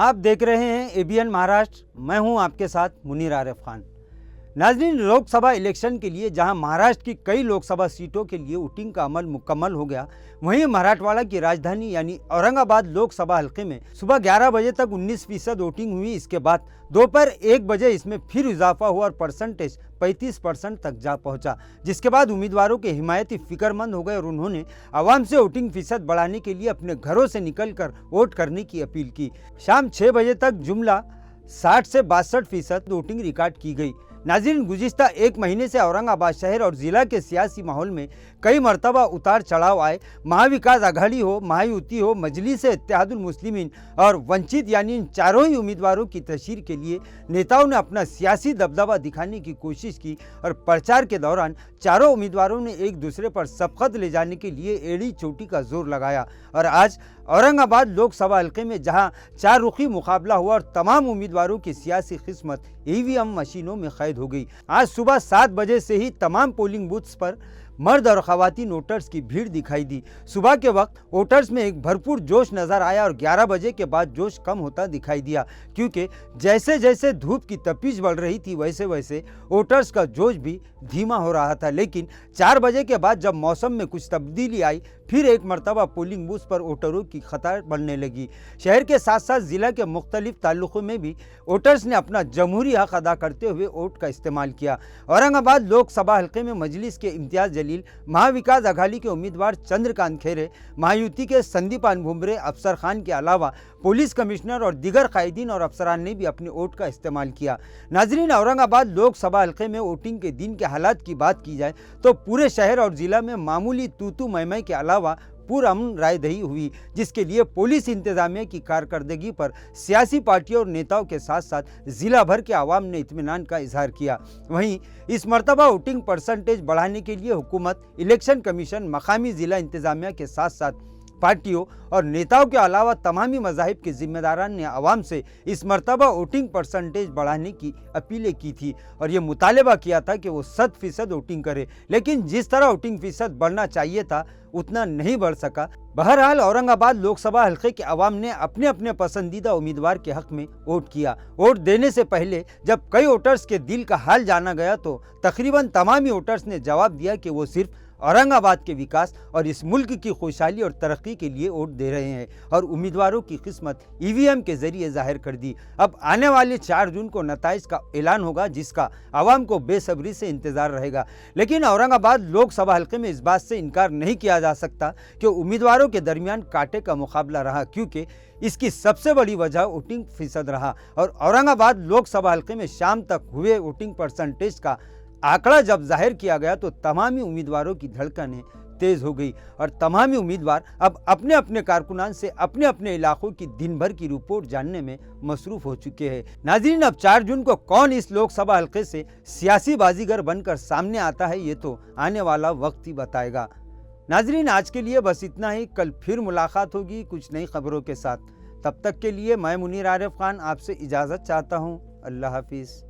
आप देख रहे हैं एबीएन महाराष्ट्र। मैं हूं आपके साथ मुनीर आरिफ खान। नाज़रीन, लोकसभा इलेक्शन के लिए जहां महाराष्ट्र की कई लोकसभा सीटों के लिए वोटिंग का अमल मुकम्मल हो गया, वहीं मराठवाड़ा की राजधानी यानी औरंगाबाद लोकसभा हल्के में सुबह 11 बजे तक 19% वोटिंग हुई। इसके बाद दोपहर 1 बजे इसमें फिर इजाफा हुआ और परसेंटेज 35% तक जा पहुंचा, जिसके बाद उम्मीदवारों के हिमायती फिक्रमंद हो गए और उन्होंने आवाम से वोटिंग फीसद बढ़ाने के लिए अपने घरों से निकलकर वोट करने की अपील की। शाम 6 बजे तक जुमला 60 से 62% वोटिंग रिकॉर्ड की गई। नाज़रीन, गुज़िश्ता 1 महीने से औरंगाबाद शहर और ज़िला के सियासी माहौल में कई मरतबा उतार चढ़ाव आए। महाविकास आघाड़ी हो, महायुति हो, मजलिस-ए-इत्तेहादुल मुस्लिमीन और वंचित यानी इन चारों ही उम्मीदवारों की तशहीर के लिए नेताओं ने अपना सियासी दबदबा दिखाने की कोशिश की और प्रचार के दौरान चारों उम्मीदवारों ने एक दूसरे पर सबकत ले जाने के लिए एड़ी चोटी का जोर लगाया। और आज औरंगाबाद लोकसभा हल्के में जहां 4 रुखी मुकाबला हुआ और तमाम उम्मीदवारों की सियासी किस्मत ईवीएम मशीनों में कैद हो गई। आज सुबह 7 बजे से ही तमाम पोलिंग बूथ्स पर मर्द और ख़वातीन वोटर्स की भीड़ दिखाई दी। सुबह के वक्त वोटर्स में एक भरपूर जोश नज़र आया और 11 बजे के बाद जोश कम होता दिखाई दिया, क्योंकि जैसे जैसे धूप की तपिश बढ़ रही थी वैसे वैसे वोटर्स का जोश भी धीमा हो रहा था। लेकिन 4 बजे के बाद जब मौसम में कुछ तब्दीली आई, फिर एक मरतबा पोलिंग बूथ पर वोटरों की कतार बढ़ने लगी। शहर के साथ साथ ज़िला के मुख्तलिफ ताल्लुकों में भी वोटर्स ने अपना जमहूरी हक अदा करते हुए वोट का इस्तेमाल किया। औरंगाबाद लोकसभा हल्के में मजलिस के इम्तियाज़ जलील, महाविकास आघाड़ी के उम्मीदवार चंद्रकांत खैरे, महायुति के संदीपान भुमरे, अफसर खान के अलावा पुलिस कमिश्नर और दीगर कायदीन और अफसरान ने भी अपने वोट का इस्तेमाल किया। नाजरीन, औरंगाबाद लोकसभा हल्के में वोटिंग के दिन के हालात की बात की जाए तो पूरे शहर और जिला में मामूली तू मैमै के अलावा पुरअमन रायदही हुई, जिसके लिए पुलिस इंतजामिया की कारकर्दगी पर सियासी पार्टियों और नेताओं के साथ साथ जिला भर के आवाम ने इत्मीनान का इजहार किया। वहीं इस मरतबा वोटिंग परसेंटेज बढ़ाने के लिए हुकूमत, इलेक्शन कमीशन, मकामी जिला इंतजामिया के साथ साथ पार्टियों और नेताओं के अलावा तमामी मज़ाहिब के जिम्मेदारान ने आवाम से इस मरतबा वोटिंग परसेंटेज बढ़ाने की अपीलें की थी और ये मुतालबा किया था कि वो 100% वोटिंग करे। लेकिन जिस तरह वोटिंग फीसद बढ़ना चाहिए था उतना नहीं बढ़ सका। बहरहाल औरंगाबाद लोकसभा हल्के के अवाम ने अपने अपने पसंदीदा उम्मीदवार के हक में वोट किया। वोट देने से पहले जब कई वोटर्स के दिल का हाल जाना गया तो तकरीबन तमामी वोटर्स ने जवाब दिया कि वो सिर्फ औरंगाबाद के विकास और इस मुल्क की खुशहाली और तरक्की के लिए वोट दे रहे हैं और उम्मीदवारों की किस्मत ईवीएम के जरिए जाहिर कर दी। अब आने वाले 4 जून को नताइज का ऐलान होगा, जिसका आवाम को बेसब्री से इंतजार रहेगा। लेकिन औरंगाबाद लोकसभा हल्के में इस बात से इनकार नहीं किया जा सकता कि उम्मीदवारों के दरमियान कांटे का मुकाबला रहा, क्योंकि इसकी सबसे बड़ी वजह वोटिंग फीसद रहा। और औरंगाबाद लोकसभा हल्के में शाम तक हुए वोटिंग परसेंटेज का आंकड़ा जब जाहिर किया गया तो तमामी उम्मीदवारों की धड़कनें तेज हो गई और तमामी उम्मीदवार अब अपने अपने कारकुनान से अपने अपने इलाकों की दिन भर की रिपोर्ट जानने में मसरूफ हो चुके हैं। नाज़रीन, अब 4 जून को कौन इस लोकसभा हल्के से सियासी बाजीगर बनकर सामने आता है, ये तो आने वाला वक्त ही बताएगा। नाज़रीन, आज के लिए बस इतना ही। कल फिर मुलाकात होगी कुछ नई खबरों के साथ। तब तक के लिए मैं मुनीर आरिफ खान आपसे इजाज़त चाहता हूँ। अल्लाह हाफिज़।